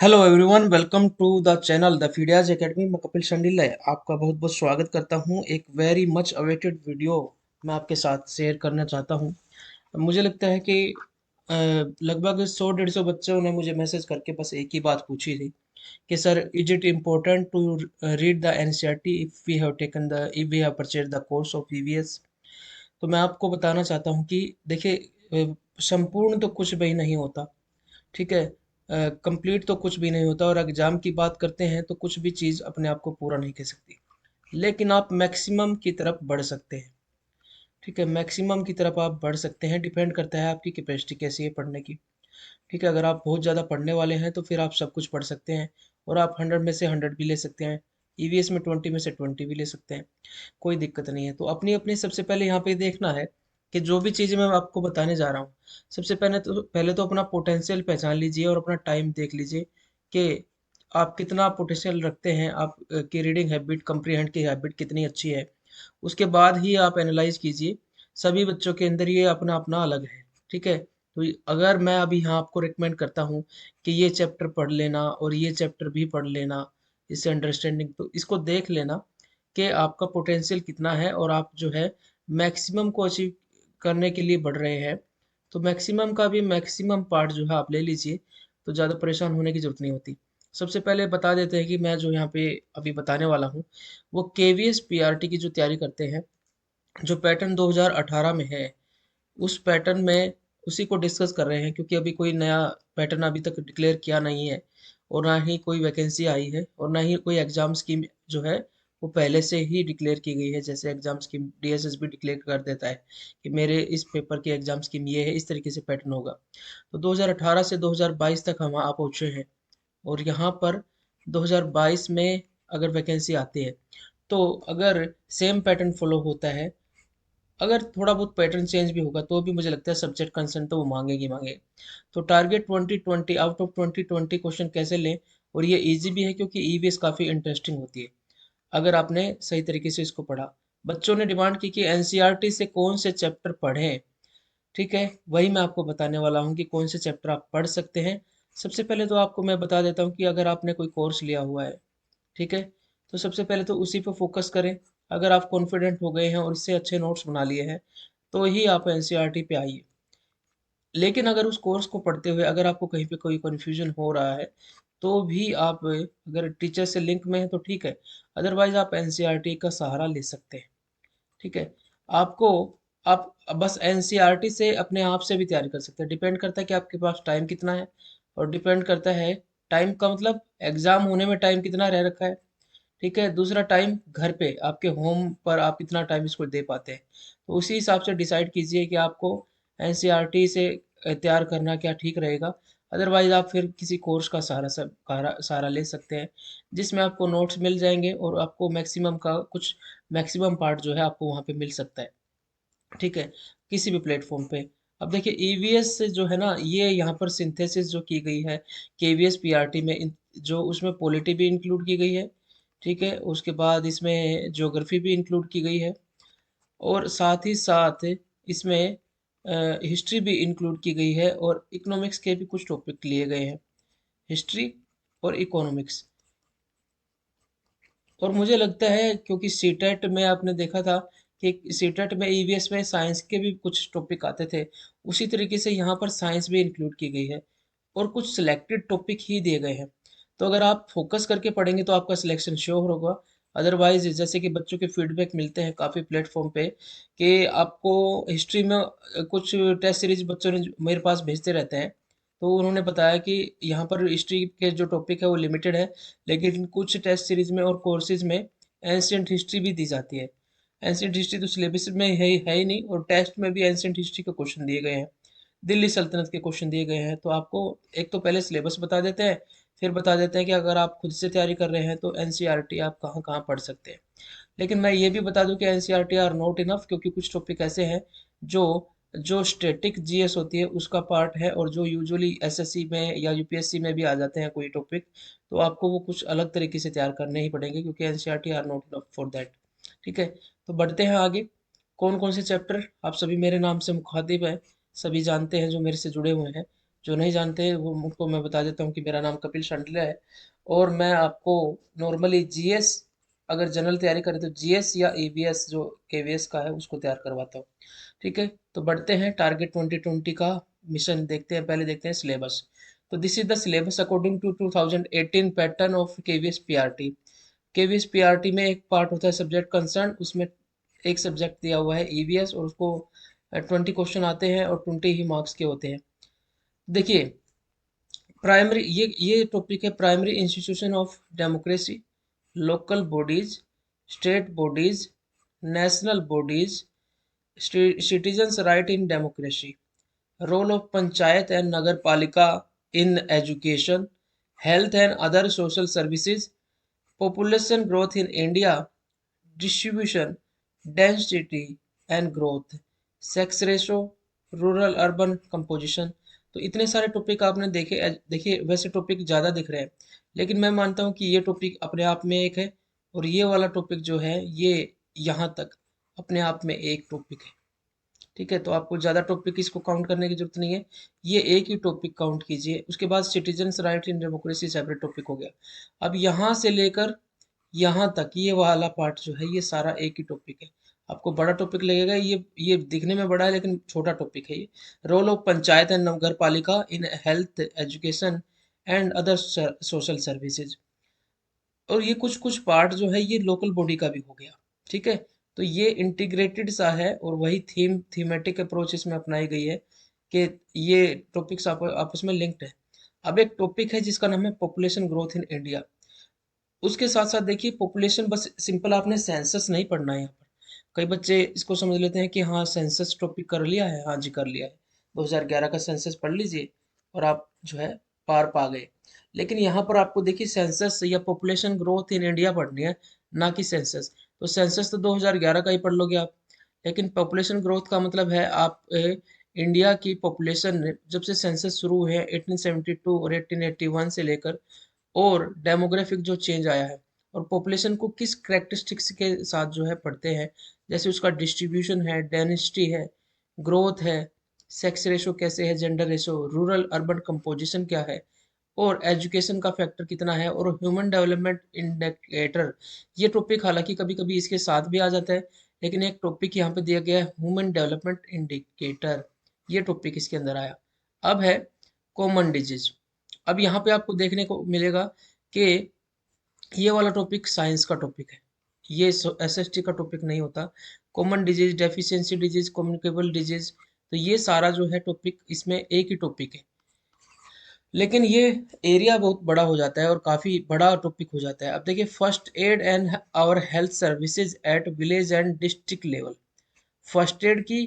Hello everyone, welcome to the channel the Phidias academy. मैं कपिल शंडिल है, आपका बहुत बहुत स्वागत करता हूं। एक वेरी मच अवेटेड वीडियो मैं आपके साथ शेयर करना चाहता हूं। मुझे लगता है कि लगभग 100-150 बच्चों ने मुझे मैसेज करके बस एक ही बात पूछी थी कि sir, is it important to read the NCERT if we have purchase the course of EVS. तो मैं आपको बताना चाहता हूं कि देखिए, संपूर्ण तो कुछ भी नहीं होता। ठीक है। कंप्लीट तो कुछ भी नहीं होता, और एग्जाम की बात करते हैं तो कुछ भी चीज़ अपने आप को पूरा नहीं कह सकती, लेकिन आप मैक्सिमम की तरफ बढ़ सकते हैं। ठीक है, मैक्सिमम की तरफ आप बढ़ सकते हैं। डिपेंड करता है आपकी कैपेसिटी कैसी है पढ़ने की। ठीक है, अगर आप बहुत ज़्यादा पढ़ने वाले हैं तो फिर आप सब कुछ पढ़ सकते हैं, और आप 100 में से 100 भी ले सकते हैं। ईवीएस में 20 में से 20 भी ले सकते हैं, कोई दिक्कत नहीं है। तो अपनी अपनी सबसे पहले यहाँ पे देखना है कि जो भी चीज़ मैं आपको बताने जा रहा हूँ, सबसे पहले तो अपना पोटेंशियल पहचान लीजिए और अपना टाइम देख लीजिए कि आप कितना पोटेंशियल रखते हैं, आप की रीडिंग हैबिट, कंप्रीहेंड की हैबिट कितनी अच्छी है। उसके बाद ही आप एनालाइज कीजिए। सभी बच्चों के अंदर ये अपना अपना अलग है। ठीक है, तो अगर मैं अभी यहाँ आपको रिकमेंड करता हूँ कि ये चैप्टर पढ़ लेना और ये चैप्टर भी पढ़ लेना, इससे अंडरस्टैंडिंग, तो इसको देख लेना कि आपका पोटेंशियल कितना है और आप जो है मैक्सिमम को अचीव करने के लिए बढ़ रहे हैं। तो मैक्सिमम का भी मैक्सिमम पार्ट जो है आप ले लीजिए, तो ज़्यादा परेशान होने की ज़रूरत नहीं होती। सबसे पहले बता देते हैं कि मैं जो यहाँ पे अभी बताने वाला हूँ, वो केवीएस पीआरटी की जो तैयारी करते हैं, जो पैटर्न 2018 में है, उस पैटर्न में उसी को डिस्कस कर रहे हैं, क्योंकि अभी कोई नया पैटर्न अभी तक डिक्लेयर किया नहीं है, और ना ही कोई वैकेंसी आई है, और ना ही कोई एग्ज़ाम स्कीम जो है वो पहले से ही डिक्लेयर की गई है। जैसे एग्ज़ाम स्कीम डीएसएसबी डिक्लेयर कर देता है कि मेरे इस पेपर की एग्ज़ाम स्कीम ये है, इस तरीके से पैटर्न होगा। तो 2018 से 2022 तक हम आ पहुँचे हैं, और यहाँ पर 2022 में अगर वैकेंसी आती है, तो अगर सेम पैटर्न फॉलो होता है, अगर थोड़ा बहुत पैटर्न चेंज भी होगा, तो भी मुझे लगता है सब्जेक्ट कंसर्न तो वो मांगेगी मांगेगी। तो टारगेट 2020 आउट ऑफ 2020 क्वेश्चन कैसे लें, और ये इजी भी है क्योंकि ईवीएस काफ़ी इंटरेस्टिंग होती है अगर आपने सही तरीके से इसको पढ़ा। बच्चों ने डिमांड की कि एनसीईआरटी से कौन से चैप्टर पढ़ें। ठीक है, वही मैं आपको बताने वाला हूँ कि कौन से चैप्टर आप पढ़ सकते हैं। सबसे पहले तो आपको मैं बता देता हूँ कि अगर आपने कोई कोर्स लिया हुआ है, ठीक है, तो सबसे पहले तो उसी पे फोकस करें। अगर आप कॉन्फिडेंट हो गए हैं और इससे अच्छे नोट्स बना लिए हैं, तो ही आप एनसीईआरटी पे आइए। लेकिन अगर उस कोर्स को पढ़ते हुए अगर आपको कहीं पे कोई कन्फ्यूजन हो रहा है, तो भी आप अगर टीचर से लिंक में है तो ठीक है, अदरवाइज आप एनसीईआरटी का सहारा ले सकते हैं। ठीक है, आपको आप बस एनसीईआरटी से अपने आप से भी तैयारी कर सकते हैं। डिपेंड करता है कि आपके पास टाइम कितना है, और डिपेंड करता है टाइम का मतलब एग्जाम होने में टाइम कितना रह रखा है। ठीक है, दूसरा टाइम घर पे आपके होम पर आप कितना टाइम इसको दे पाते हैं, तो उसी हिसाब से डिसाइड कीजिए कि आपको एनसीईआरटी से तैयार करना क्या ठीक रहेगा। अदरवाइज आप फिर किसी कोर्स का सहारा ले सकते हैं, जिसमें आपको नोट्स मिल जाएंगे और आपको मैक्सिमम का कुछ मैक्सिमम पार्ट जो है आपको वहाँ पे मिल सकता है। ठीक है, किसी भी प्लेटफॉर्म पे। अब देखिए, ईवीएस जो है ना, ये यहाँ पर सिंथेसिस जो की गई है केवीएस पीआरटी में, जो उसमें पॉलिटी भी इंक्लूड की गई है। ठीक है, उसके बाद इसमें ज्योग्राफी भी इंक्लूड की गई है, और साथ ही साथ इसमें हिस्ट्री भी इंक्लूड की गई है, और इकोनॉमिक्स के भी कुछ टॉपिक लिए गए हैं। हिस्ट्री और इकोनॉमिक्स। और मुझे लगता है क्योंकि सीटेट में आपने देखा था कि सीटेट में ईवीएस में साइंस के भी कुछ टॉपिक आते थे, उसी तरीके से यहाँ पर साइंस भी इंक्लूड की गई है, और कुछ सिलेक्टेड टॉपिक ही दिए गए हैं। तो अगर आप फोकस करके पढ़ेंगे तो आपका सिलेक्शन श्योर होगा। अदरवाइज जैसे कि बच्चों के फीडबैक मिलते हैं काफ़ी प्लेटफॉर्म पे कि आपको हिस्ट्री में कुछ टेस्ट सीरीज बच्चों ने मेरे पास भेजते रहते हैं, तो उन्होंने बताया कि यहाँ पर हिस्ट्री के जो टॉपिक है वो लिमिटेड है, लेकिन कुछ टेस्ट सीरीज में और कोर्सेज में एंशियंट हिस्ट्री भी दी जाती है। एंशियंट हिस्ट्री तो सिलेबस में है ही नहीं, और टेस्ट में भी एंशियंट हिस्ट्री के क्वेश्चन दिए गए हैं, दिल्ली सल्तनत के क्वेश्चन दिए गए हैं। तो आपको एक तो पहले सिलेबस बता देते हैं, फिर बता देते हैं कि अगर आप खुद से तैयारी कर रहे हैं तो एनसीईआरटी आप कहाँ कहाँ पढ़ सकते हैं। लेकिन मैं ये भी बता दूं कि एनसीईआरटी आर नॉट इनफ, क्योंकि कुछ टॉपिक ऐसे हैं जो जो स्टैटिक जीएस होती है उसका पार्ट है, और जो यूजुअली एसएससी में या यूपीएससी में भी आ जाते हैं कोई टॉपिक, तो आपको वो कुछ अलग तरीके से तैयार करने ही पड़ेंगे, क्योंकि NCERT are not enough for that. ठीक है, तो बढ़ते हैं आगे। कौन कौन से चैप्टर, आप सभी मेरे नाम से मुखातिब हैं, सभी जानते हैं जो मेरे से जुड़े हुए हैं। जो नहीं जानते हैं वो उनको मैं बता देता हूँ कि मेरा नाम कपिल शंडले है, और मैं आपको नॉर्मली जीएस, अगर जनरल तैयारी करें तो जीएस या ईवीएस जो केवीएस का है उसको तैयार करवाता हूँ। ठीक है, तो बढ़ते हैं टारगेट 2020 का मिशन देखते हैं। पहले देखते हैं सिलेबस। तो this is the syllabus according to 2018 pattern of KVS PRT. KVS PRT में एक पार्ट होता है सब्जेक्ट कंसर्न, उसमें एक सब्जेक्ट दिया हुआ है ईवीएस, और उसको 20 क्वेश्चन आते हैं और 20 ही मार्क्स के होते हैं। देखिए, प्राइमरी ये टॉपिक है, primary institution of democracy, local bodies, state bodies, national bodies, citizens right in democracy, role of panchayat and nagar palika in education, health and other social services, population growth in India, distribution, density and growth, sex ratio, rural urban composition. तो इतने सारे topic आपने देखे। देखिए, वैसे topic ज़्यादा दिख रहे हैं, लेकिन मैं मानता हूँ कि ये टॉपिक अपने आप में एक है, और ये वाला टॉपिक जो है ये यहाँ तक अपने आप में एक टॉपिक है। ठीक है, तो आपको ज़्यादा टॉपिक इसको काउंट करने की जरूरत नहीं है, ये एक ही टॉपिक काउंट कीजिए। उसके बाद citizens right in democracy separate topic हो गया। अब यहाँ से लेकर यहाँ तक ये वाला पार्ट जो है ये सारा एक ही टॉपिक है। आपको बड़ा टॉपिक लगेगा, ये दिखने में बड़ा है लेकिन छोटा टॉपिक है ये। Role of panchayat and nagar palika in health education and other social services. और ये कुछ कुछ पार्ट जो है ये लोकल बॉडी का भी हो गया। ठीक है, तो ये इंटीग्रेटेड सा है, और वही थीमेटिक अप्रोच इसमें अपनाई गई है कि ये टॉपिक्स आपस में लिंक्ड है। अब एक टॉपिक है जिसका नाम है पॉपुलेशन ग्रोथ इन इंडिया। उसके साथ साथ देखिए, पॉपुलेशन बस सिंपल आपने सेंसस नहीं पढ़ना है यहाँ पर। कई बच्चे इसको समझ लेते हैं कि हाँ सेंसस टॉपिक कर लिया है, हाँ जी कर लिया है, 2011 का सेंसस पढ़ लीजिए और आप जो है पार पा गए। लेकिन यहाँ पर आपको देखिए सेंसस या पॉपुलेशन ग्रोथ इन इंडिया पढ़नी है, ना कि सेंसस। तो सेंसस तो 2011 का ही पढ़ लोगे आप, लेकिन पॉपुलेशन ग्रोथ का मतलब है आप इंडिया की पॉपुलेशन जब से सेंसस शुरू हुए हैं 1872 और 1881 से लेकर, और डेमोग्राफिक जो चेंज आया है, और पॉपुलेशन को किस करेक्टरिस्टिक्स के साथ जो है पढ़ते हैं, जैसे उसका डिस्ट्रीब्यूशन है, डेंसिटी है, ग्रोथ है, सेक्स रेशो कैसे है, gender ratio, rural urban composition क्या है, और एजुकेशन का फैक्टर कितना है, और ह्यूमन डेवलपमेंट इंडिकेटर। ये टॉपिक हालांकि कभी कभी इसके साथ भी आ जाता है, लेकिन एक टॉपिक यहाँ पे दिया गया है ह्यूमन डेवलपमेंट इंडिकेटर, ये टॉपिक इसके अंदर आया। अब है कॉमन डिजीज। अब यहाँ पे आपको देखने को मिलेगा कि ये वाला टॉपिक साइंस का टॉपिक है, ये एसएसटी का टॉपिक नहीं होता। Common disease, deficiency disease, communicable disease, तो ये सारा जो है टॉपिक इसमें एक ही टॉपिक है, लेकिन ये एरिया बहुत बड़ा हो जाता है और काफ़ी बड़ा टॉपिक हो जाता है। अब देखिए, first aid and our health services at village and district level, first aid की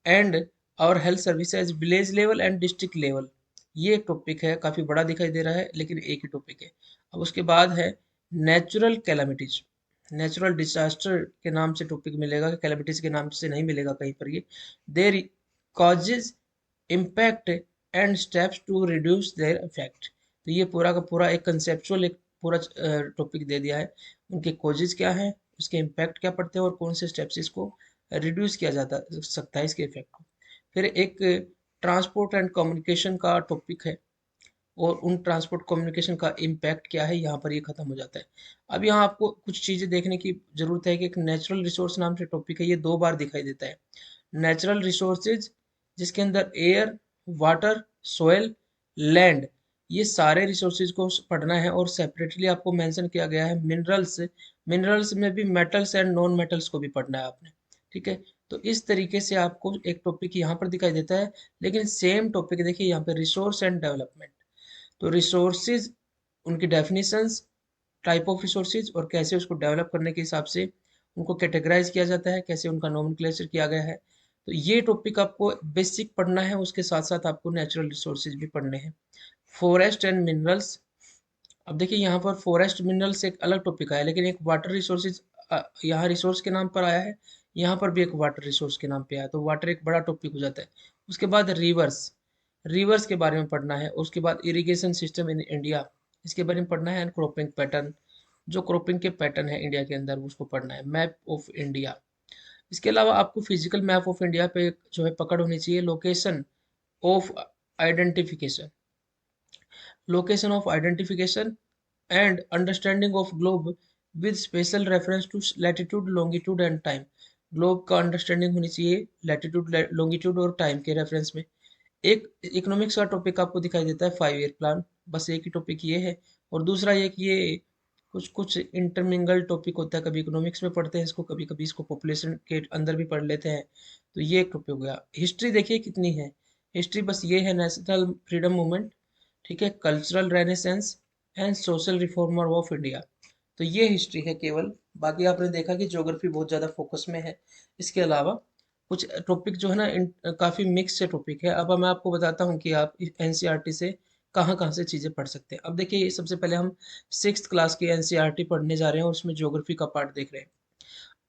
एंड और health services village level and district level, ये एक टॉपिक है, काफ़ी बड़ा दिखाई दे रहा है लेकिन एक ही टॉपिक है। अब उसके बाद है नेचुरल कैलामिटीज, नेचुरल डिजास्टर के नाम से टॉपिक मिलेगा, कैलामिटीज के नाम से नहीं मिलेगा कहीं पर। ये their causes, impact and steps to reduce their effect. तो ये पूरा का पूरा एक कंसेप्चुअल एक पूरा टॉपिक दे दिया है, उनके कॉजेज क्या हैं, उसके इम्पैक्ट क्या पड़ते हैं, और कौन से स्टेप्स इसको रिड्यूस किया जाता सकता है इसके इफेक्ट को। फिर एक ट्रांसपोर्ट एंड कम्युनिकेशन का टॉपिक है, और उन ट्रांसपोर्ट कम्युनिकेशन का इम्पैक्ट क्या है, यहाँ पर ये खत्म हो जाता है। अब यहाँ आपको कुछ चीज़ें देखने की जरूरत है कि एक नेचुरल रिसोर्स नाम से टॉपिक है, ये दो बार दिखाई देता है। नेचुरल रिसोर्सेज, जिसके अंदर एयर, वाटर, सोयल, लैंड, ये सारे रिसोर्सेज को पढ़ना है, और सेपरेटली आपको मेंशन किया गया है मिनरल्स। मिनरल्स में भी मेटल्स एंड नॉन मेटल्स को भी पढ़ना है आपने। ठीक है, तो इस तरीके से आपको एक टॉपिक यहाँ पर दिखाई देता है, लेकिन सेम टॉपिक देखिए यहाँ पे रिसोर्स एंड डेवलपमेंट। तो रिसोर्सेज, उनकी डेफिनेशंस, टाइप ऑफ रिसोर्सेज, और कैसे उसको डेवलप करने के हिसाब से उनको कैटेगराइज किया जाता है, कैसे उनका नोमेनक्लेचर किया गया है। तो ये टॉपिक आपको बेसिक पढ़ना है, उसके साथ साथ आपको नेचुरल रिसोर्सेज भी पढ़ने हैं। Forest and minerals. अब देखिए यहाँ पर फॉरेस्ट मिनरल्स एक अलग टॉपिक आया, लेकिन एक वाटर रिसोर्सेज यहाँ रिसोर्स के नाम पर आया है, यहाँ पर भी एक वाटर रिसोर्स के नाम पे आया, तो वाटर एक बड़ा टॉपिक हो जाता है। उसके बाद रिवर्स, रिवर्स के बारे में पढ़ना है। उसके बाद इरिगेशन सिस्टम इन इंडिया, इसके बारे में पढ़ना है। एंड क्रॉपिंग पैटर्न, जो क्रॉपिंग के पैटर्न है इंडिया के अंदर उसको पढ़ना है। मैप ऑफ इंडिया, इसके अलावा आपको फिजिकल मैप ऑफ इंडिया पे जो है पकड़ होनी चाहिए। Location of identification, location of identification and understanding of globe with special reference to latitude, longitude and time। Globe का अंडरस्टैंडिंग होनी चाहिए लैटिट्यूड, लॉन्गिट्यूड और टाइम के रेफरेंस में। एक इकोनॉमिक्स का टॉपिक आपको दिखाई देता है 5 ईयर प्लान, बस एक ही टॉपिक ये है। और दूसरा ये कि ये कुछ कुछ इंटरमिंगल टॉपिक होता है, कभी इकोनॉमिक्स में पढ़ते हैं इसको, कभी कभी इसको पॉपुलेशन के अंदर भी पढ़ लेते हैं। तो ये एक टॉपिक हो गया। हिस्ट्री देखिए कितनी है, हिस्ट्री बस ये है नेशनल फ्रीडम मूवमेंट, ठीक है, cultural renaissance and social reformer of India. तो ये हिस्ट्री है केवल। बाकी आपने देखा कि ज्योग्राफी बहुत ज़्यादा फोकस में है। इसके अलावा कुछ टॉपिक जो है ना काफ़ी मिक्स से टॉपिक है। अब मैं आपको बताता हूँ कि आप एनसीईआरटी से कहाँ कहाँ से चीज़ें पढ़ सकते हैं। अब देखिए सबसे पहले हम 6th क्लास की एनसीईआरटी पढ़ने जा रहे हैं और उसमें ज्योग्राफी का पार्ट देख रहे हैं।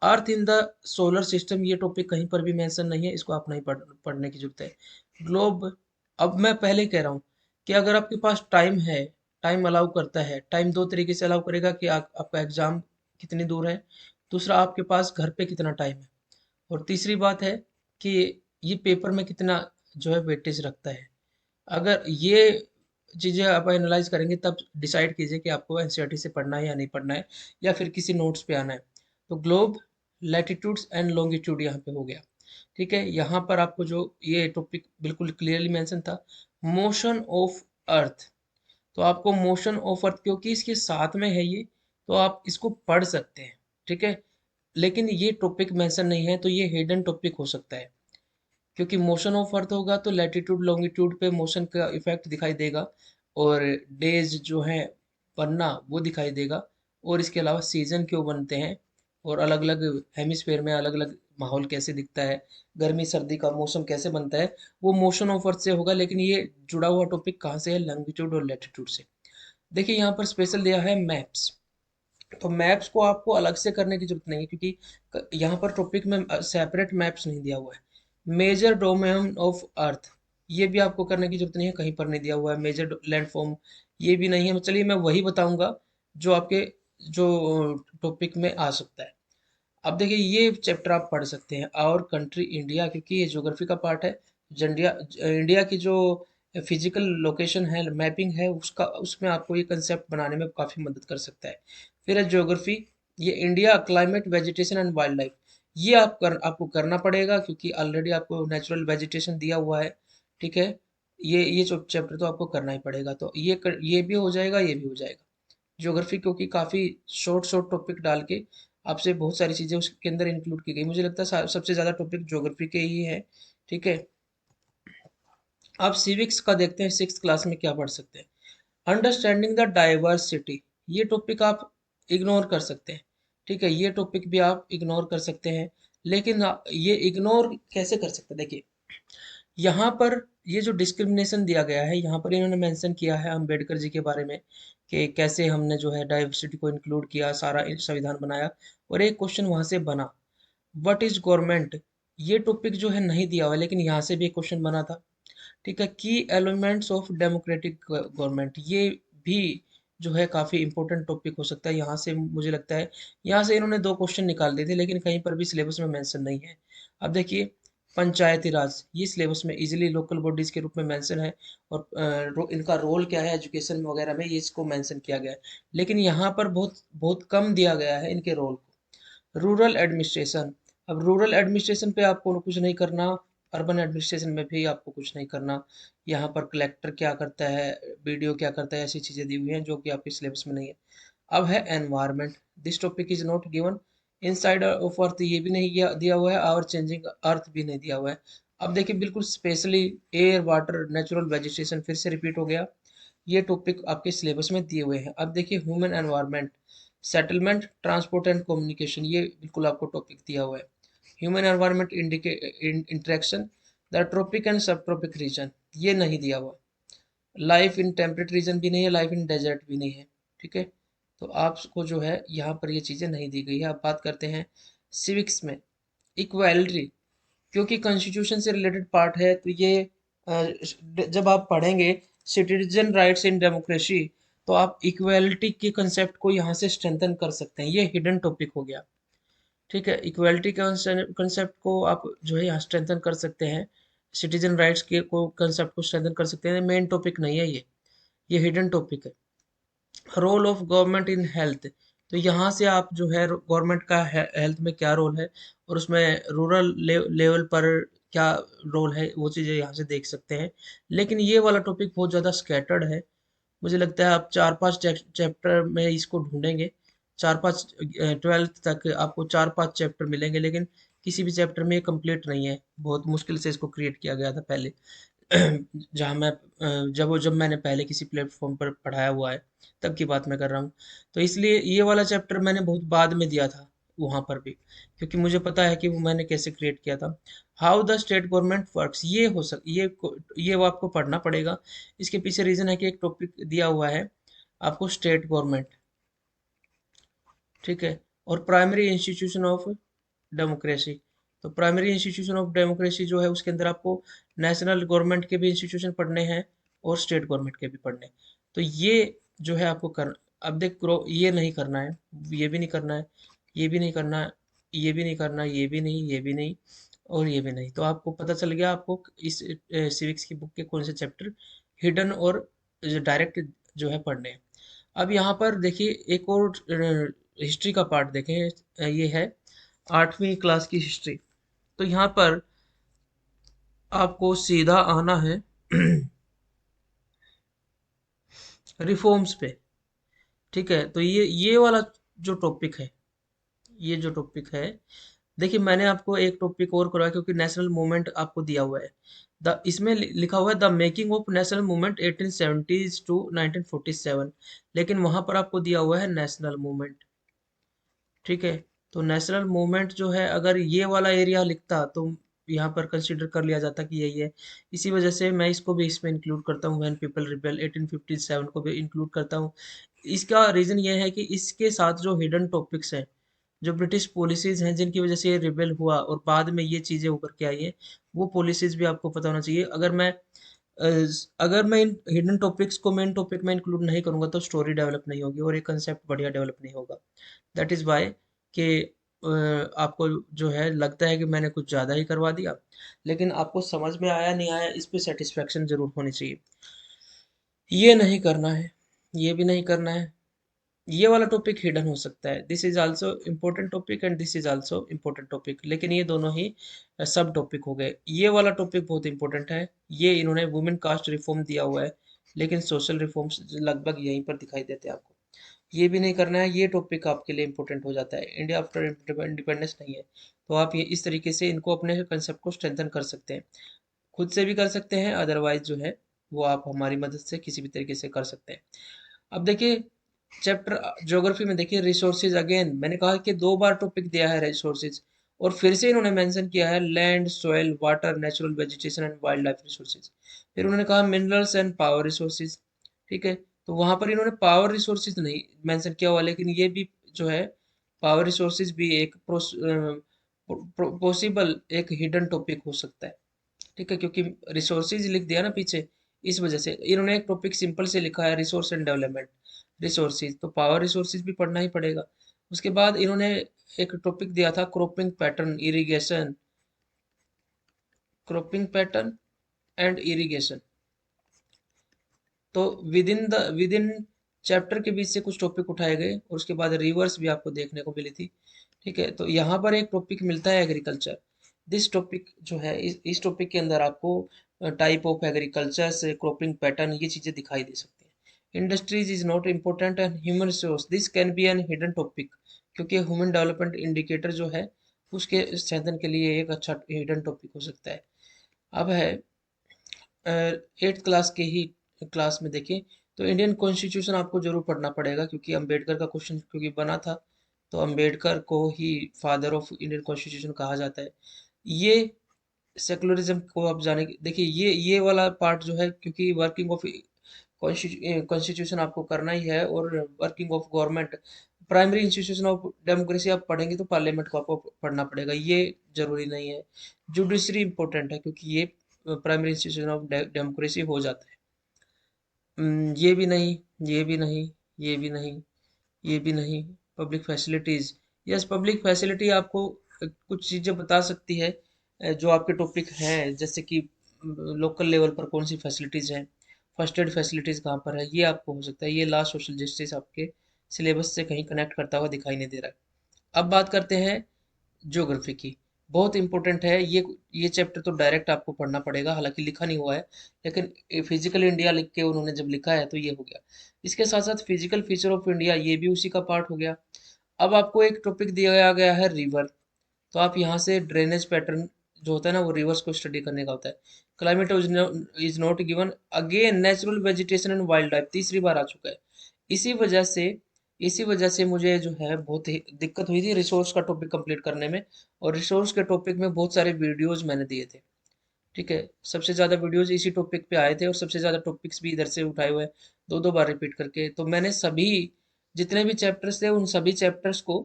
अर्थ इन द सोलर सिस्टम, ये टॉपिक कहीं पर भी मेंशन नहीं है, इसको आप नहीं पढ़ने की जरूरत है। ग्लोब, अब मैं पहले ही कह रहा हूँ कि अगर आपके पास टाइम है, टाइम अलाउ करता है, टाइम दो तरीके से अलाउ करेगा कि आपका एग्जाम कितनी दूर है, दूसरा आपके पास घर पे कितना टाइम है, और तीसरी बात है कि ये पेपर में कितना जो है वेटेज रखता है। अगर ये चीज़ें आप एनालाइज करेंगे तब डिसाइड कीजिए कि आपको एनसीईआरटी से पढ़ना है या नहीं पढ़ना है, या फिर किसी नोट्स पे आना है। तो ग्लोब, लैटिट्यूड्स एंड लॉन्गिट्यूड यहाँ पे हो गया, ठीक है। यहाँ पर आपको जो ये टॉपिक बिल्कुल क्लियरली मेंशन था, मोशन ऑफ अर्थ। तो आपको मोशन ऑफ अर्थ क्योंकि इसके साथ में है ये, तो आप इसको पढ़ सकते हैं, ठीक है। लेकिन ये टॉपिक मेंशन नहीं है तो ये हिडन टॉपिक हो सकता है, क्योंकि मोशन ऑफ अर्थ होगा तो लैटिट्यूड लॉन्गिट्यूड पे मोशन का इफेक्ट दिखाई देगा, और डेज जो है बनना वो दिखाई देगा, और इसके अलावा सीजन क्यों बनते हैं, और अलग अलग हेमिस्फेयर में अलग अलग माहौल कैसे दिखता है, गर्मी सर्दी का मौसम कैसे बनता है, वो मोशन ऑफ अर्थ से होगा। लेकिन ये जुड़ा हुआ टॉपिक कहाँ से है, लॉन्गिट्यूड और लैटिट्यूड से। देखिए यहाँ पर स्पेशल दिया है मैप्स। तो मैप्स को आपको अलग से करने की जरूरत नहीं है, क्योंकि यहाँ पर टॉपिक में सेपरेट मैप्स नहीं दिया हुआ है। मेजर डोमेन ऑफ अर्थ, ये भी आपको करने की जरूरत नहीं है, कहीं पर नहीं दिया हुआ है। मेजर लैंडफॉर्म, ये भी नहीं है। चलिए मैं वही बताऊंगा जो आपके जो टॉपिक में आ सकता है। अब देखिए ये चैप्टर आप पढ़ सकते हैं, और कंट्री इंडिया, क्योंकि ये ज्योग्राफी का पार्ट है। इंडिया, इंडिया की जो फिजिकल लोकेशन है, मैपिंग है, उसका उसमें आपको ये कंसेप्ट बनाने में काफ़ी मदद कर सकता है। फिर है ज्योग्राफी, ये India, climate, vegetation and wild life. ये आपको करना पड़ेगा, क्योंकि ऑलरेडी आपको नेचुरल वेजिटेशन दिया हुआ है, ठीक है। ये जो चैप्टर तो आपको करना ही पड़ेगा। तो ये भी हो जाएगा, ये भी हो जाएगा। ज्योग्राफी क्योंकि काफ़ी शॉर्ट शॉर्ट टॉपिक डाल के आपसे बहुत सारी चीज़ें उसके अंदर इंक्लूड की गई। मुझे लगता है सबसे ज़्यादा टॉपिक ज्योग्राफी के ही है, ठीक है। अब सिविक्स का देखते हैं 6th क्लास में क्या पढ़ सकते हैं। अंडरस्टैंडिंग द डाइवर्सिटी, ये टॉपिक आप इग्नोर कर सकते हैं, ठीक है। ये टॉपिक भी आप इग्नोर कर सकते हैं। लेकिन ये इग्नोर कैसे कर सकते हैं, देखिए यहाँ पर ये जो डिस्क्रिमिनेशन दिया गया है, यहाँ पर इन्होंने मेंशन किया है अंबेडकर जी के बारे में, कि कैसे हमने जो है डाइवर्सिटी को इंक्लूड किया, सारा संविधान बनाया। और एक क्वेश्चन वहां से बना, व्हाट इज गवर्नमेंट, ये टॉपिक जो है नहीं दिया हुआ है, लेकिन यहाँ से भी एक क्वेश्चन बना था, ठीक है। की एलिमेंट्स ऑफ डेमोक्रेटिक गवर्नमेंट, ये भी जो है काफ़ी इंपॉर्टेंट टॉपिक हो सकता है। यहाँ से मुझे लगता है यहाँ से इन्होंने 2 क्वेश्चन निकाल दिए थे, लेकिन कहीं पर भी सिलेबस में मेंशन नहीं है। अब देखिए पंचायती राज, ये सिलेबस में इजीली लोकल बॉडीज के रूप में मेंशन है, और इनका रोल क्या है एजुकेशन वगैरह में, ये इसको मेंशन किया गया है। लेकिन यहाँ पर बहुत बहुत कम दिया गया है इनके रोल को। रूरल एडमिनिस्ट्रेशन, अब रूरल एडमिनिस्ट्रेशन पे आपको कुछ नहीं करना, अर्बन एडमिनिस्ट्रेशन में भी आपको कुछ नहीं करना। यहाँ पर कलेक्टर क्या करता है, बीडीओ क्या करता है, ऐसी चीज़ें दी हुई हैं जो कि आपके सिलेबस में नहीं है। अब है environment, this topic is not given inside of earth, ये भी नहीं दिया हुआ है, और चेंजिंग अर्थ भी नहीं दिया हुआ है। अब देखिए बिल्कुल specially air water natural vegetation फिर से रिपीट हो गया, ये टॉपिक आपके सिलेबस में दिए हुए हैं। अब देखिए human environment, settlement, transport and communication, ये बिल्कुल आपको टॉपिक दिया हुआ है। Human environment interaction, the tropic and subtropic region, ये नहीं दिया हुआ। लाइफ इन टेम्परेट रीजन भी नहीं है, लाइफ इन डेजर्ट भी नहीं है, ठीक है। तो आपको जो है यहाँ पर ये चीज़ें नहीं दी गई है। अब बात करते हैं सिविक्स में इक्वालिटी, क्योंकि कॉन्स्टिट्यूशन से रिलेटेड पार्ट है, तो ये जब आप पढ़ेंगे सिटीजन राइट्स इन डेमोक्रेसी, तो आप इक्वालिटी के कंसेप्ट को यहाँ से स्ट्रेंथन कर सकते हैं। ये हिडन टॉपिक हो गया, ठीक है। इक्वालिटी के कंसेप्ट को आप जो है यहाँ स्ट्रेंथन कर सकते हैं सिटीजन राइट्स के को कंसेप्ट को स्ट्रेंथन कर सकते हैं। मेन टॉपिक नहीं है ये हिडन टॉपिक है। Role of government in health, तो यहाँ से आप जो है गवर्नमेंट का हेल्थ में क्या रोल है और उसमें रूरल लेवल पर क्या रोल है, वो चीज़ें यहाँ से देख सकते हैं। लेकिन ये वाला टॉपिक बहुत ज़्यादा स्कैटर्ड है। मुझे लगता है आप 4-5 चैप्टर में इसको ढूंढेंगे, 4-5 ट्वेल्थ तक आपको 4-5 चैप्टर मिलेंगे, लेकिन किसी भी चैप्टर में ये कंप्लीट नहीं है। बहुत मुश्किल से इसको क्रिएट किया गया था पहले। जहाँ मैं जब मैंने पहले किसी प्लेटफॉर्म पर पढ़ाया हुआ है, तब की बात मैं कर रहा हूँ। तो इसलिए ये वाला चैप्टर मैंने बहुत बाद में दिया था वहाँ पर भी, क्योंकि मुझे पता है कि वो मैंने कैसे क्रिएट किया था। How the state government works, ये वो आपको पढ़ना पड़ेगा। इसके पीछे रीजन है कि एक टॉपिक दिया हुआ है आपको, स्टेट गवर्नमेंट, ठीक है, और प्राइमरी इंस्टीट्यूशन ऑफ डेमोक्रेसी। तो प्राइमरी इंस्टीट्यूशन ऑफ डेमोक्रेसी जो है उसके अंदर आपको नेशनल गवर्नमेंट के भी इंस्टीट्यूशन पढ़ने हैं और स्टेट गवर्नमेंट के भी पढ़ने हैं। तो ये जो है आपको कर, अब देख करो, ये नहीं करना है, ये भी नहीं करना है, ये भी नहीं करना है, ये भी नहीं करना, ये भी नहीं, ये भी नहीं, और ये भी नहीं। तो आपको पता चल गया आपको इस सिविक्स की बुक के कौन से चैप्टर हिडन और डायरेक्ट जो है पढ़ने हैं। अब यहाँ पर देखिए एक और हिस्ट्री का पार्ट देखें, ये है 8वीं क्लास की हिस्ट्री। तो यहाँ पर आपको सीधा आना है रिफॉर्म्स पे, ठीक है। तो ये वाला जो टॉपिक है, ये जो टॉपिक है, देखिए मैंने आपको एक टॉपिक और करवाया क्योंकि नेशनल मूवमेंट आपको दिया हुआ है। द इसमें लिखा हुआ है the making of national movement 1870s to 1947, लेकिन वहां पर आपको दिया हुआ है नेशनल मूवमेंट, ठीक है। तो नेशनल मूवमेंट जो है, अगर ये वाला एरिया लिखता तो यहाँ पर कंसीडर कर लिया जाता कि यही है। इसी वजह से मैं इसको भी इसमें इंक्लूड करता हूँ, व्हेन पीपल रिबेल 1857 को भी इंक्लूड करता हूँ। इसका रीज़न ये है कि इसके साथ जो हिडन टॉपिक्स हैं, जो ब्रिटिश पॉलिसीज़ हैं जिनकी वजह से ये रिबेल हुआ और बाद में ये चीज़ें उभर के आई हैं, वो पॉलिसीज़ भी आपको पता होना चाहिए। अगर मैं इन हिडन टॉपिक्स को मेन टॉपिक में इंक्लूड नहीं करूँगा तो स्टोरी डेवलप नहीं होगी और ये कंसेप्ट बढ़िया डेवलप नहीं होगा। दैट इज़ वाई कि आपको जो है लगता है कि मैंने कुछ ज़्यादा ही करवा दिया, लेकिन आपको समझ में आया नहीं आया इस पे सेटिस्फेक्शन ज़रूर होनी चाहिए। ये नहीं करना है, ये भी नहीं करना है। ये वाला टॉपिक हिडन हो सकता है, this is also important topic and this is also important topic, लेकिन ये दोनों ही सब टॉपिक हो गए। ये वाला टॉपिक बहुत इंपॉर्टेंट है, ये इन्होंने वुमेन कास्ट रिफॉर्म दिया हुआ है, लेकिन सोशल रिफॉर्म्स लगभग यहीं पर दिखाई देते हैं आपको। ये भी नहीं करना है, ये टॉपिक आपके लिए इंपॉर्टेंट हो जाता है, इंडिया आफ्टर इंडिपेंडेंस नहीं है। तो आप ये इस तरीके से इनको अपने कंसेप्ट को स्ट्रेंथन कर सकते हैं, खुद से भी कर सकते हैं, अदरवाइज जो है वो आप हमारी मदद से किसी भी तरीके से कर सकते हैं। अब देखिए चैप्टर ज्योग्राफी में, देखिए रिसोर्सेज, अगेन मैंने कहा कि 2 बार टॉपिक दिया है रिसोर्सेज, और फिर से इन्होंने मेंशन किया है land, soil, water, natural vegetation and wild life resources. फिर उन्होंने कहा मिनरल्स एंड पावर रिसोर्सेज, ठीक है। तो वहां पर इन्होंने पावर रिसोर्सेज नहीं मेंशन किया हुआ, लेकिन ये भी जो है पावर रिसोर्सेज भी एक पॉसिबल एक हिडन टॉपिक हो सकता है, ठीक है, क्योंकि रिसोर्सेज लिख दिया ना पीछे, इस वजह से इन्होंने एक टॉपिक सिंपल से लिखा है रिसोर्स एंड डेवलपमेंट रिसोर्सेज, तो पावर रिसोर्सेज भी पढ़ना ही पड़ेगा। उसके बाद इन्होंने एक टॉपिक दिया था cropping pattern irrigation, cropping pattern and irrigation. तो विद इन चैप्टर के बीच से कुछ टॉपिक उठाए गए और उसके बाद रिवर्स भी आपको देखने को मिली थी, ठीक है। तो यहाँ पर एक टॉपिक मिलता है एग्रीकल्चर। दिस टॉपिक जो है, इस टॉपिक के अंदर आपको टाइप ऑफ एग्रीकल्चर से क्रॉपिंग पैटर्न ये चीज़ें दिखाई दे सकती हैं। Industries is not important and human resource this can be an hidden topic, क्योंकि ह्यूमन डेवलपमेंट इंडिकेटर जो है उसके साधन के लिए एक अच्छा हिडन टॉपिक हो सकता है। अब है 8th क्लास के ही क्लास में देखें तो इंडियन कॉन्स्टिट्यूशन आपको जरूर पढ़ना पड़ेगा, क्योंकि अंबेडकर का क्वेश्चन क्योंकि बना था, तो अंबेडकर को ही फादर ऑफ इंडियन कॉन्स्टिट्यूशन कहा जाता है। ये सेकुलरिज्म को आप जाने, देखिए ये वाला पार्ट जो है, क्योंकि वर्किंग ऑफ कॉन्स्टिट्यूशन आपको करना ही है और working of government, primary institution of democracy आप पढ़ेंगे तो पार्लियामेंट को आपको पढ़ना पड़ेगा, ये जरूरी नहीं है। जुडिशरी इंपॉर्टेंट है क्योंकि ये प्राइमरी इंस्टीट्यूशन ऑफ डेमोक्रेसी हो जाता है। ये भी नहीं, ये भी नहीं, ये भी नहीं, ये भी नहीं। Public facilities, yes public facility आपको कुछ चीजें बता सकती है जो आपके टॉपिक हैं, जैसे कि लोकल लेवल पर कौन सी फैसिलिटीज़ हैं, फर्स्ट एड फैसिलिटीज़ कहाँ पर है, ये आपको हो सकता है। ये लास्ट सोशल जस्टिस आपके सिलेबस से कहीं कनेक्ट करता हुआ दिखाई नहीं दे रहा है। अब बात करते हैं ज्योग्राफी की। बहुत इंपॉर्टेंट है ये चैप्टर तो डायरेक्ट आपको पढ़ना पड़ेगा, हालांकि लिखा नहीं हुआ है, लेकिन फिजिकल इंडिया लिख के उन्होंने जब लिखा है तो ये हो गया। इसके साथ साथ फिजिकल फीचर ऑफ इंडिया, ये भी उसी का पार्ट हो गया। अब आपको एक टॉपिक दिया गया है रिवर, तो आप यहाँ से ड्रेनेज पैटर्न जो होता है ना, वो रिवर्स को स्टडी करने का होता है। Climate is not given, again natural vegetation and wild life तीसरी बार आ चुका है। इसी वजह से इसी वजह से मुझे जो है बहुत ही दिक्कत हुई थी रिसोर्स का टॉपिक कंप्लीट करने में। और रिसोर्स के टॉपिक में बहुत सारे वीडियोज मैंने दिए थे। ठीक है, सबसे ज़्यादा वीडियोज इसी टॉपिक पे आए थे और सबसे ज़्यादा टॉपिक्स भी इधर से उठाए हुए हैं, दो दो बार रिपीट करके। तो मैंने सभी जितने भी चैप्टर्स थे उन सभी चैप्टर्स को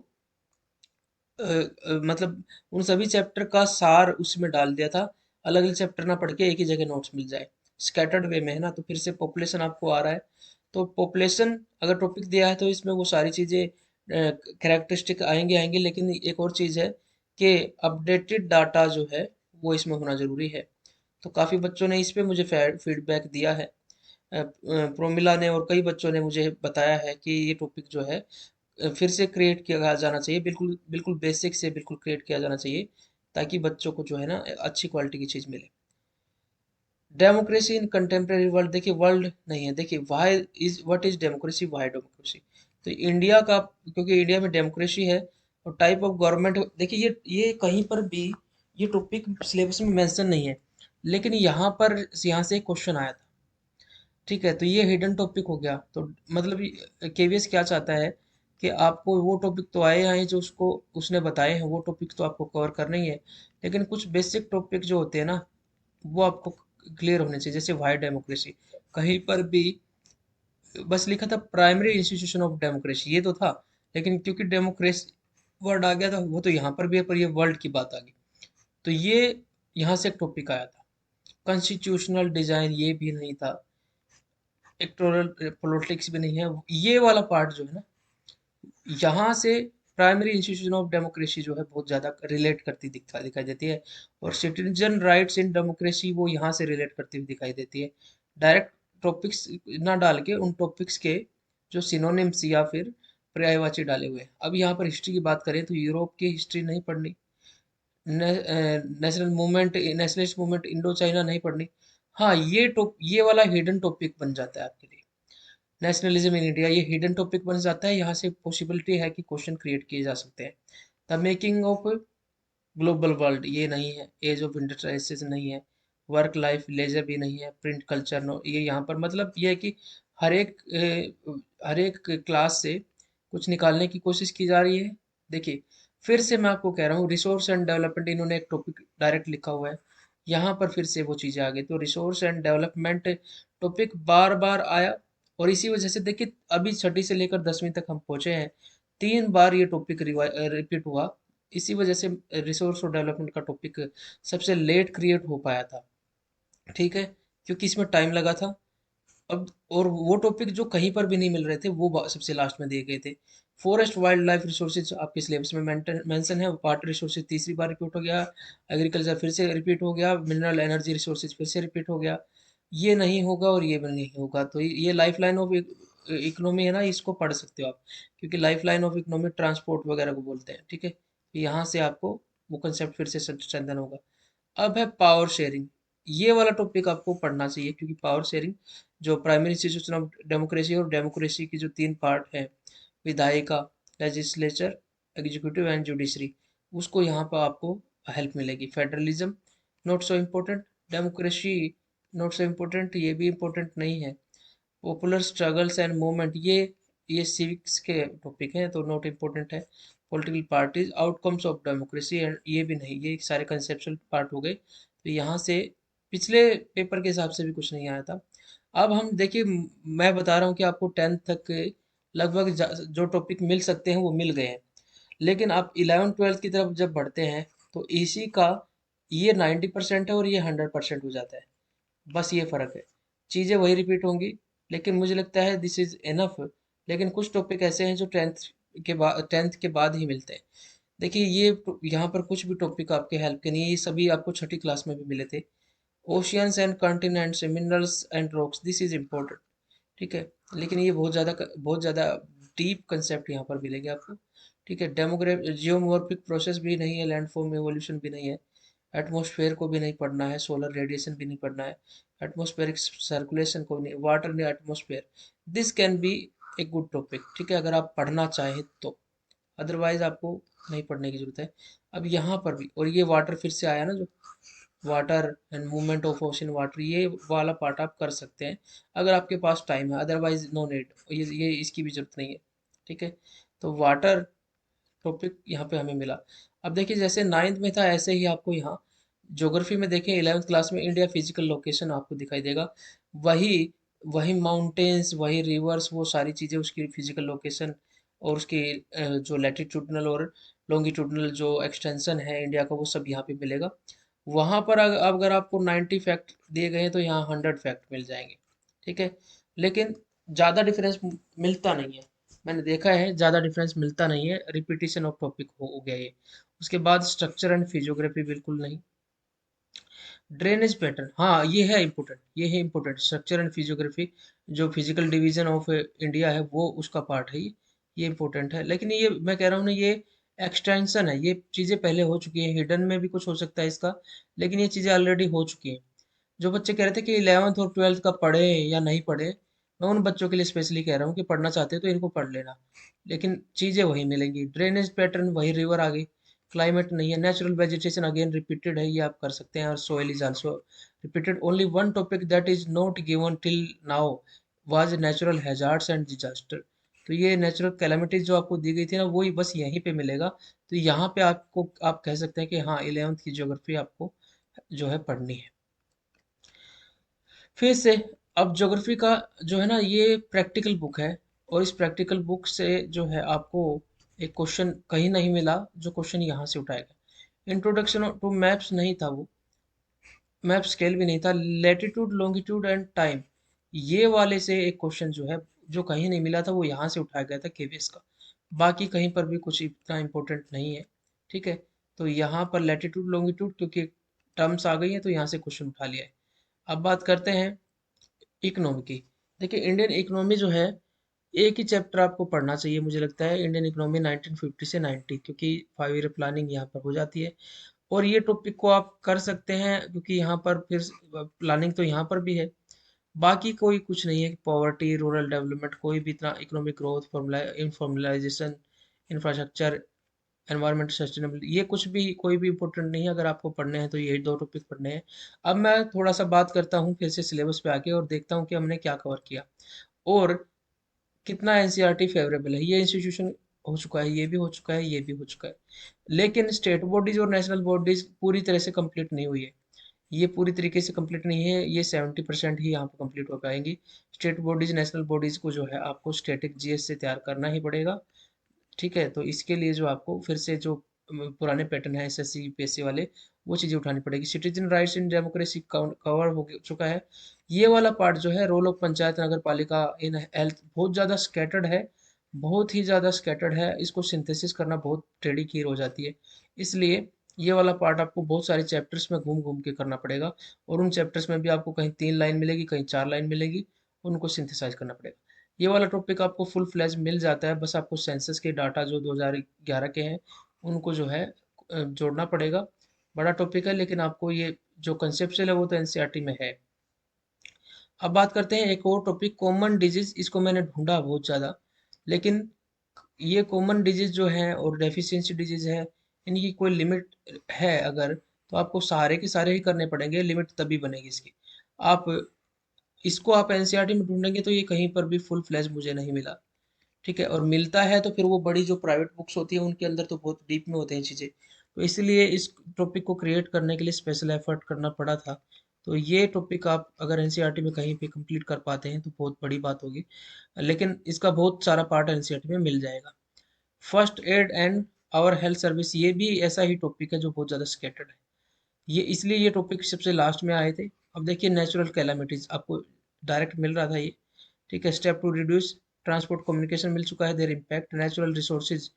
मतलब उन सभी चैप्टर का सार उसमें डाल दिया था। अलग अलग चैप्टर ना पढ़ के एक ही जगह नोट्स मिल जाए, स्कैटर्ड वे में है ना। तो फिर से पॉपुलेशन आपको आ रहा है, तो पॉपुलेशन अगर टॉपिक दिया है तो इसमें वो सारी चीज़ें कैरेक्टरिस्टिक आएंगे आएंगे, लेकिन एक और चीज़ है कि अपडेटेड डाटा जो है वो इसमें होना ज़रूरी है। तो काफ़ी बच्चों ने इस पे मुझे फीडबैक दिया है। प्रोमिला ने और कई बच्चों ने मुझे बताया है कि ये टॉपिक जो है फिर से क्रिएट किया जाना चाहिए, बिल्कुल बिल्कुल बेसिक से बिल्कुल क्रिएट किया जाना चाहिए, ताकि बच्चों को जो है ना अच्छी क्वालिटी की चीज़ मिले। डेमोक्रेसी इन कंटेम्प्रेरी वर्ल्ड, देखिए वर्ल्ड नहीं है, देखिए why is what is democracy, why democracy. तो इंडिया का, क्योंकि इंडिया में डेमोक्रेसी है, और टाइप ऑफ गवर्नमेंट, देखिए ये कहीं पर भी ये टॉपिक सिलेबस में मेंशन नहीं है, लेकिन यहाँ से एक क्वेश्चन आया था। ठीक है, तो ये हिडन टॉपिक हो गया। तो मतलब केवीएस क्या चाहता है कि आपको वो टॉपिक तो आए हैं जो उसको उसने बताए हैं, वो टॉपिक तो आपको कवर करना ही है, लेकिन कुछ बेसिक टॉपिक जो होते हैं ना, वो आपको क्लियर होने चाहिए। जैसे वाई डेमोक्रेसी, कहीं पर भी बस लिखा था प्राइमरी इंस्टीट्यूशन ऑफ डेमोक्रेसी, ये तो था, लेकिन क्योंकि डेमोक्रेसी वर्ड आ गया था, वो तो यहाँ पर भी है, पर ये वर्ल्ड की बात आ गई। तो ये यहाँ से एक टॉपिक आया था। कॉन्स्टिट्यूशनल डिजाइन, ये भी नहीं था। इलेक्टोरल पॉलिटिक्स भी नहीं है। ये वाला पार्ट जो है ना, यहाँ से प्राइमरी इंस्टीट्यूशन ऑफ डेमोक्रेसी जो है बहुत ज़्यादा रिलेट करती दिखाई देती है। और सिटीजन राइट्स इन डेमोक्रेसी, वो यहाँ से रिलेट करती हुई दिखाई देती है। डायरेक्ट टॉपिक्स ना डाल के उन टॉपिक्स के जो सिनोनिम्स या फिर पर्यायवाची डाले हुए हैं। अब यहाँ पर हिस्ट्री की बात करें तो यूरोप की हिस्ट्री नहीं पढ़नी, national movement nationalist movement Indo China नहीं पढ़नी। हाँ, ये वाला हिडन टॉपिक बन जाता है आपके लिए। नेशनलिज्म इन इंडिया, ये हिडन टॉपिक बन जाता है, यहाँ से पॉसिबिलिटी है कि क्वेश्चन क्रिएट किए जा सकते हैं। The making of global world, ये नहीं है। एज ऑफ इंडस्ट्रियलाइजेशन नहीं है। वर्क लाइफ लेजर भी नहीं है। प्रिंट कल्चर नो, ये यहाँ पर मतलब ये है कि हर एक क्लास से कुछ निकालने की कोशिश की जा रही है। देखिए, फिर से मैं आपको कह रहा हूँ, रिसोर्स एंड डेवलपमेंट इन्होंने एक टॉपिक डायरेक्ट लिखा हुआ है, यहाँ पर फिर से वो चीज़ें आ गई। तो रिसोर्स एंड डेवलपमेंट टॉपिक बार बार आया, और इसी वजह से देखिए अभी छठी से लेकर 10वीं तक हम पहुंचे हैं, 3 बार ये टॉपिक रिपीट हुआ। इसी वजह से रिसोर्स और डेवलपमेंट का टॉपिक सबसे लेट क्रिएट हो पाया था। ठीक है, क्योंकि इसमें टाइम लगा था। अब और वो टॉपिक जो कहीं पर भी नहीं मिल रहे थे वो सबसे लास्ट में दिए गए थे। फॉरेस्ट वाइल्ड लाइफ रिसोर्सेज आपके सिलेबस में मेंशन है। वाटर रिसोर्सेज तीसरी बार रिपीट हो गया। एग्रीकल्चर फिर से रिपीट हो गया। मिनरल एनर्जी रिसोर्सेज फिर से रिपीट हो गया। ये नहीं होगा और ये भी नहीं होगा। तो ये लाइफ लाइन ऑफ इकोनॉमी है ना, इसको पढ़ सकते हो आप, क्योंकि life line of economy transport वगैरह को बोलते हैं। ठीक है, यहाँ से आपको वो कंसेप्ट फिर से स्ट्रेंथन होगा। अब है पावर शेयरिंग, ये वाला टॉपिक आपको पढ़ना चाहिए, क्योंकि पावर शेयरिंग जो प्राइमरी इंस्टीट्यूशन ऑफ डेमोक्रेसी, और डेमोक्रेसी की जो 3 पार्ट है, विधायिका, लेजिस्लेचर, एग्जीक्यूटिव एंड जुडिशरी, उसको यहाँ पर आपको हेल्प मिलेगी। Federalism not so important, democracy not so important, ये भी इम्पोर्टेंट नहीं है। पॉपुलर स्ट्रगल्स एंड मूवमेंट, ये सिविक्स के टॉपिक हैं तो नॉट इम्पोर्टेंट है। Political parties, outcomes of democracy, and ये भी नहीं, ये सारे कंसेप्चुअल पार्ट हो गए। तो यहाँ से पिछले पेपर के हिसाब से भी कुछ नहीं आया था। अब हम देखिए, मैं बता रहा हूँ कि आपको 10th तक के लगभग जो टॉपिक मिल सकते हैं वो मिल गए हैं, लेकिन आप 11th 12th की तरफ जब बढ़ते हैं तो इसी का ये 90% है और ये 100% हो जाता है। बस ये फ़र्क है, चीज़ें वही रिपीट होंगी, लेकिन मुझे लगता है दिस इज़ इनफ। लेकिन कुछ टॉपिक ऐसे हैं जो 10th के बाद ही मिलते हैं। देखिए, ये यहाँ पर कुछ भी टॉपिक आपके हेल्प के नहीं है, ये सभी आपको छठी क्लास में भी मिले थे। Oceans and continents, minerals and rocks, this is important. ठीक है, लेकिन ये बहुत ज़्यादा डीप कंसेप्ट यहाँ पर मिलेंगे आपको। ठीक है, डेमोग्राफ जियोमॉर्फिक प्रोसेस भी नहीं है, लैंडफॉर्म एवोल्यूशन भी नहीं है, एटमॉस्फेयर को भी नहीं पढ़ना है, सोलर रेडिएशन भी नहीं पढ़ना है, एटमॉस्फेरिक सर्कुलेशन को भी नहीं, water in atmosphere. This can B a good topic, ठीक है, अगर आप पढ़ना चाहें तो। अदरवाइज आपको नहीं पढ़ने की जरूरत है। अब यहाँ पर भी, और ये वाटर फिर से आया ना, जो water and movement of ocean water, ये वाला पार्ट आप कर सकते हैं अगर आपके पास टाइम है, अदरवाइज नो नीड, ये इसकी भी जरूरत नहीं है। ठीक है, तो वाटर टॉपिक यहाँ पे हमें मिला। अब देखिए, जैसे नाइन्थ में था ऐसे ही आपको यहाँ ज्योग्राफी में देखें, 11th क्लास में इंडिया फिजिकल लोकेशन आपको दिखाई देगा। वही वही माउंटेन्स, वही रिवर्स, वो सारी चीज़ें, उसकी फिजिकल लोकेशन और उसकी जो लैटिट्यूडनल और लॉन्गिट्यूडनल जो एक्सटेंशन है इंडिया का, वो सब यहाँ पे मिलेगा। वहाँ पर अगर आपको 90 फैक्ट दिए गए हैं तो यहाँ 100 फैक्ट मिल जाएंगे। ठीक है, लेकिन ज़्यादा डिफरेंस मिलता नहीं है, मैंने देखा है ज़्यादा डिफरेंस मिलता नहीं है, रिपीटिशन ऑफ टॉपिक हो गया ये। उसके बाद स्ट्रक्चर एंड फिजियोग्राफी बिल्कुल नहीं। ड्रेनेज पैटर्न, हाँ ये है इम्पोर्टेंट, ये है इम्पोर्टेंट, स्ट्रक्चर एंड फिजियोग्राफी, जो फिजिकल डिवीजन ऑफ इंडिया है वो उसका पार्ट है ये इम्पोर्टेंट है। लेकिन ये मैं कह रहा हूँ ना, ये एक्सटेंशन है, ये चीज़ें पहले हो चुकी हैं, हिडन में भी कुछ हो सकता है इसका, लेकिन ये चीज़ें ऑलरेडी हो चुकी हैं। जो बच्चे कह रहे थे कि 11th और 12th का पढ़े या नहीं पढ़े, मैं उन बच्चों के लिए स्पेशली कह रहा हूँ कि पढ़ना चाहते हो तो इनको पढ़ लेना, लेकिन चीज़ें वही मिलेंगी, ड्रेनेज पैटर्न वही, रिवर आ गई, क्लाइमेट नहीं है, नेचुरल वेजिटेशन अगेन रिपीटेड है, ये आप कर सकते हैं, और soil is also repeated. Only one topic that is not given till now was natural hazards and disaster. तो ये नेचुरल कैलामिटीज जो आपको दी गई थी ना, वही बस यहीं पे मिलेगा। तो यहाँ पे आपको आप कह सकते हैं कि हाँ, 11th की ज्योग्राफी आपको जो है पढ़नी है। फिर से, अब ज्योग्राफी का जो है ना, ये प्रैक्टिकल बुक है, और इस प्रैक्टिकल बुक से जो है आपको एक क्वेश्चन कहीं नहीं मिला जो क्वेश्चन यहाँ से उठाएगा। इंट्रोडक्शन टू मैप्स नहीं था वो, मैप स्केल भी नहीं था, लेटिट्यूड लॉन्गिट्यूड एंड टाइम, ये वाले से एक क्वेश्चन जो है, जो कहीं नहीं मिला था, वो यहाँ से उठाया गया था केवीएस का। बाकी कहीं पर भी कुछ इतना इम्पोर्टेंट नहीं है। ठीक है, तो यहाँ पर लेटिट्यूड लॉन्गिट्यूड क्योंकि टर्म्स आ गई हैं तो यहाँ से क्वेश्चन उठा लिया है। अब बात करते हैं इकोनॉमी की। देखिए, इंडियन इकोनॉमी जो है, एक ही चैप्टर आपको पढ़ना चाहिए मुझे लगता है, इंडियन इकोनॉमी 1950 से 90, क्योंकि 5 ईयर प्लानिंग यहाँ पर हो जाती है। और ये टॉपिक को आप कर सकते हैं क्योंकि यहाँ पर फिर प्लानिंग तो यहाँ पर भी है। बाकी कोई कुछ नहीं है, पॉवर्टी, रूरल डेवलपमेंट, कोई भी इतना economic growth, informalisation, infrastructure, environment sustainability, ये कुछ भी कोई भी इंपॉर्टेंट नहीं है। अगर आपको पढ़ने हैं तो यही दो टॉपिक पढ़ने हैं। अब मैं थोड़ा सा बात करता हूँ फिर से सिलेबस पे आके, और देखता हूँ कि हमने क्या कवर किया और कितना एनसीईआरटी फेवरेबल है। ये इंस्टीट्यूशन हो चुका है, ये भी हो चुका है, ये भी हो चुका है, लेकिन स्टेट बॉडीज और नेशनल बॉडीज पूरी तरह से कंप्लीट नहीं हुई है। ये पूरी तरीके से कंप्लीट नहीं है, ये 70% ही यहाँ पर कंप्लीट हो पाएंगी। स्टेट बॉडीज, नेशनल बॉडीज को जो है आपको स्टैटिक जीएस से तैयार करना ही पड़ेगा। ठीक है, तो इसके लिए जो आपको फिर से जो पुराने पैटर्न है एसएससी यूपीएससी वाले, वो चीज़ें उठानी पड़ेगी। Citizen rights in democracy cover हो चुका है। ये वाला पार्ट जो है, role of panchayat Nagar palika in health, बहुत ज़्यादा स्कैटर्ड है, बहुत ही ज़्यादा स्कैटर्ड है, इसको सिंथेसिस करना बहुत टेढ़ी खीर हो जाती है। इसलिए ये वाला पार्ट आपको बहुत सारे चैप्टर्स में घूम घूम के करना पड़ेगा, और उन चैप्टर्स में भी आपको कहीं 3 लाइन मिलेगी, कहीं 4 लाइन मिलेगी, उनको सिंथेसाइज करना पड़ेगा। ये वाला टॉपिक आपको फुल फ्लैज मिल जाता है, बस आपको सेंसस के डाटा जो 2011 के हैं उनको जो है जोड़ना पड़ेगा। बड़ा टॉपिक है, लेकिन आपको ये जो कंसेप्चुअल है वो तो एनसीईआरटी में है। अब बात करते हैं एक और टॉपिक, कॉमन डिजीज। इसको मैंने ढूंढा बहुत ज़्यादा, लेकिन ये कॉमन डिजीज जो है और डेफिशिएंसी डिजीज है, इनकी कोई लिमिट है अगर, तो आपको सारे के सारे ही करने पड़ेंगे, लिमिट तभी बनेगी इसकी। आप इसको आप एनसीईआरटी में ढूंढेंगे तो ये कहीं पर भी फुल फ्लैज मुझे नहीं मिला। ठीक है, और मिलता है तो फिर वो बड़ी जो प्राइवेट बुक्स होती है उनके अंदर तो बहुत डीप में होते हैं चीज़ें। तो इसलिए इस टॉपिक को क्रिएट करने के लिए स्पेशल एफर्ट करना पड़ा था। तो ये टॉपिक आप अगर एनसीईआरटी में कहीं पे कंप्लीट कर पाते हैं तो बहुत बड़ी बात होगी, लेकिन इसका बहुत सारा पार्ट एनसीईआरटी में मिल जाएगा। First aid and our health service, ये भी ऐसा ही टॉपिक है जो बहुत ज़्यादा स्कैटर्ड है, ये इसलिए ये टॉपिक सबसे लास्ट में आए थे। अब देखिए, नेचुरल कैलामिटीज आपको डायरेक्ट मिल रहा था ये। ठीक है, step to reduce, transport communication मिल चुका है, their impact, natural resources,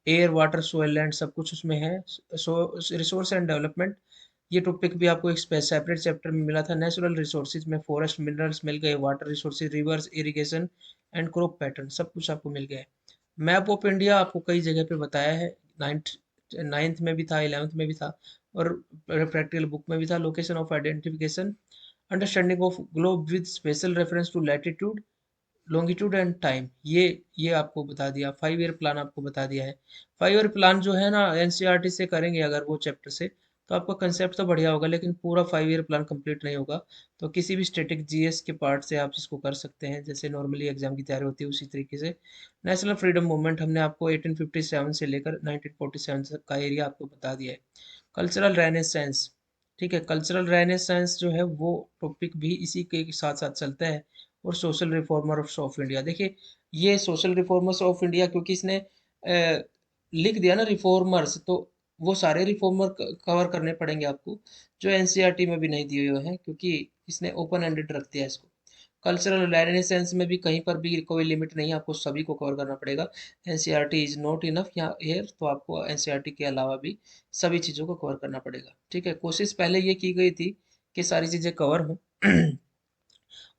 air water soil land सब कुछ उसमें है। सो रिसोर्स एंड डेवलपमेंट, ये टॉपिक भी आपको एक सेपरेट चैप्टर में मिला था। नेचुरल रिसोर्सेज में फॉरेस्ट मिनरल्स मिल गए, water resources, rivers, irrigation and crop pattern, सब कुछ आपको मिल गया है। मैप ऑफ इंडिया आपको कई जगह पे बताया है, नाइन्थ नाइन्थ में भी था, 11th में भी था, और प्रैक्टिकल बुक में भी था। Location of identification, understanding of globe with special reference to latitude, longitude and time, ये आपको बता दिया। 5 ईयर प्लान आपको बता दिया है। 5 ईयर प्लान जो है ना, एनसीईआरटी से करेंगे अगर वो चैप्टर से, तो आपका कंसेप्ट तो बढ़िया होगा, लेकिन पूरा 5 ईयर प्लान कंप्लीट नहीं होगा। तो किसी भी स्टैटिक जीएस के पार्ट से आप इसको कर सकते हैं, जैसे नॉर्मली एग्जाम की तैयारी होती है उसी तरीके से। नेशनल फ्रीडम मूवमेंट हमने आपको 1857 से लेकर 1947 तक का एरिया आपको बता दिया है। कल्चरल रेनेसेंस, ठीक है, कल्चरल रेनेसेंस जो है वो टॉपिक भी इसी के साथ साथ चलता है। और सोशल रिफॉर्मर्स ऑफ इंडिया, देखिए ये सोशल रिफॉर्मर्स ऑफ इंडिया, क्योंकि इसने लिख दिया ना रिफॉर्मर्स, तो वो सारे रिफॉर्मर कवर करने पड़ेंगे आपको, जो एनसीईआरटी में भी नहीं दिए हुए हैं, क्योंकि इसने ओपन एंडेड रख दिया है इसको। कल्चरल रेनेसेंस में भी कहीं पर भी कोई लिमिट नहीं है, आपको सभी को कवर करना पड़ेगा। एनसीईआरटी इज नॉट इनफ यहाँ हेयर, तो आपको एनसीईआरटी के अलावा भी सभी चीज़ों को कवर करना पड़ेगा। ठीक है, कोशिश पहले ये की गई थी कि सारी चीज़ें कवर हों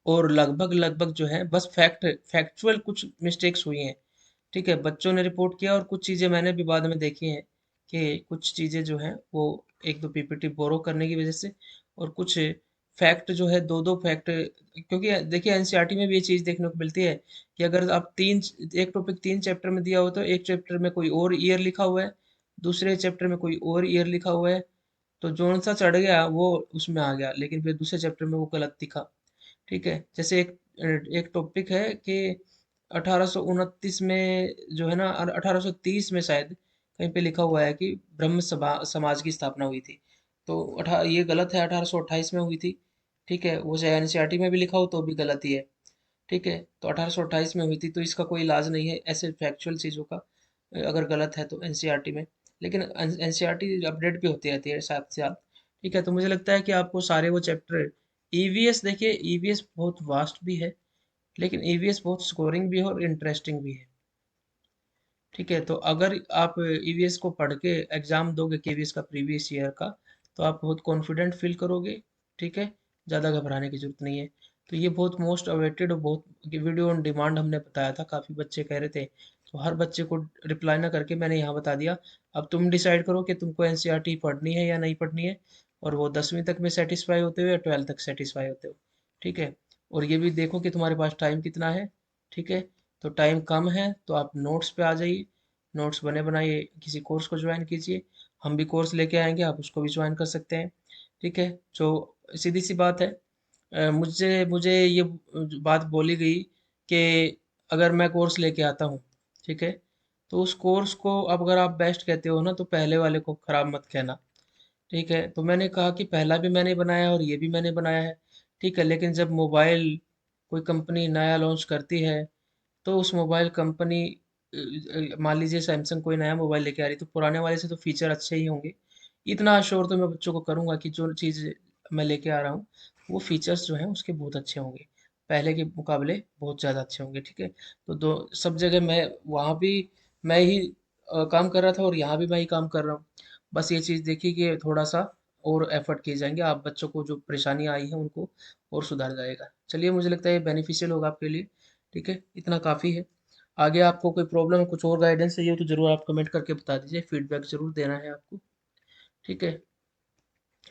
और लगभग लगभग जो है बस फैक्चुअल कुछ मिस्टेक्स हुई हैं। ठीक है, बच्चों ने रिपोर्ट किया और कुछ चीज़ें मैंने भी बाद में देखी हैं कि कुछ चीज़ें जो हैं वो एक दो पीपीटी बोरो करने की वजह से, और कुछ फैक्ट जो है दो दो फैक्ट, क्योंकि देखिए एनसीईआरटी में भी ये चीज़ देखने को मिलती है कि अगर आप एक टॉपिक 3 चैप्टर में दिया हो तो एक चैप्टर में कोई और ईयर लिखा हुआ है, दूसरे चैप्टर में कोई और ईयर लिखा हुआ है, तो जोन सा चढ़ गया वो उसमें आ गया, लेकिन फिर दूसरे चैप्टर में वो गलत दिखा। ठीक है, जैसे एक टॉपिक है कि 1829 में जो है ना, 1830 में शायद कहीं पे लिखा हुआ है कि ब्रह्म सभा समाज की स्थापना हुई थी, तो ये गलत है, 1828 में हुई थी। ठीक है, वो चाहे एनसीईआरटी में भी लिखा हो तो भी गलत ही है। ठीक है, तो 1828 में हुई थी, तो इसका कोई इलाज नहीं है ऐसे फैक्चुअल चीज़ों का, अगर गलत है तो एनसीईआरटी में। लेकिन एनसीईआरटी अपडेट भी होती रहती है साथ साथ। ठीक है, तो मुझे लगता है कि आपको सारे वो चैप्टर, ईवीएस देखिए, ईवीएस बहुत वास्ट भी है, लेकिन ईवीएस बहुत स्कोरिंग भी है और इंटरेस्टिंग भी है। ठीक है, तो अगर आप ईवीएस को पढ़ के एग्जाम दोगे केवीएस का प्रीवियस ईयर का, तो आप बहुत कॉन्फिडेंट फील करोगे। ठीक है, ज़्यादा घबराने की जरूरत नहीं है। तो ये बहुत मोस्ट अवेटेड और बहुत वीडियो ऑन डिमांड हमने बताया था, काफ़ी बच्चे कह रहे थे, तो हर बच्चे को रिप्लाई ना करके मैंने यहाँ बता दिया। अब तुम डिसाइड करो कि तुमको एनसीईआरटी पढ़नी है या नहीं पढ़नी है, और वो 10वीं तक में सेटिस्फाई होते हो या 12th तक सेटिस्फाई होते हो। ठीक है, और ये भी देखो कि तुम्हारे पास टाइम कितना है। ठीक है, तो टाइम कम है तो आप नोट्स पे आ जाइए, नोट्स बने बनाइए, किसी कोर्स को ज्वाइन कीजिए, हम भी कोर्स लेके आएंगे, आप उसको भी ज्वाइन कर सकते हैं। ठीक है, जो सीधी सी बात है, मुझे मुझे ये बात बोली गई कि अगर मैं कोर्स लेके आता हूँ, ठीक है, तो उस कोर्स को अब अगर आप बेस्ट कहते हो ना, तो पहले वाले को खराब मत कहना। ठीक है, तो मैंने कहा कि पहला भी मैंने बनाया और ये भी मैंने बनाया है। ठीक है, लेकिन जब मोबाइल कोई कंपनी नया लॉन्च करती है, तो उस मोबाइल कंपनी, मान लीजिए सैमसंग कोई नया मोबाइल लेके आ रही, तो पुराने वाले से तो फीचर अच्छे ही होंगे। इतना अश्योर तो मैं बच्चों को करूंगा कि जो चीज़ मैं लेके आ रहा हूँ, वो फीचर्स जो हैं उसके बहुत अच्छे होंगे, पहले के मुकाबले बहुत ज़्यादा अच्छे होंगे। ठीक है, तो दो सब जगह मैं, वहाँ भी मैं ही काम कर रहा था और यहाँ भी मैं ही काम कर रहा हूँ। बस ये चीज़ देखिए कि थोड़ा सा और एफर्ट किए जाएंगे, आप बच्चों को जो परेशानी आई है उनको और सुधार जाएगा। चलिए, मुझे लगता है ये बेनिफिशियल होगा आपके लिए। ठीक है, इतना काफ़ी है। आगे आपको कोई प्रॉब्लम, कुछ और गाइडेंस चाहिए हो तो ज़रूर आप कमेंट करके बता दीजिए, फीडबैक ज़रूर देना है आपको। ठीक है,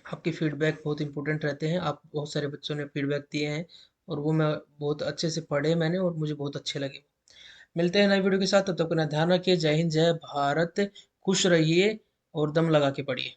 आपके फीडबैक बहुत इंपॉर्टेंट रहते हैं, आप बहुत सारे बच्चों ने फीडबैक दिए हैं, और वो मैं बहुत अच्छे से पढ़े मैंने और मुझे बहुत अच्छे लगे। मिलते हैं नई वीडियो के साथ, तब तक अपना ध्यान रखिए। जय हिंद, जय भारत, खुश रहिए और दम लगा के पढ़िए।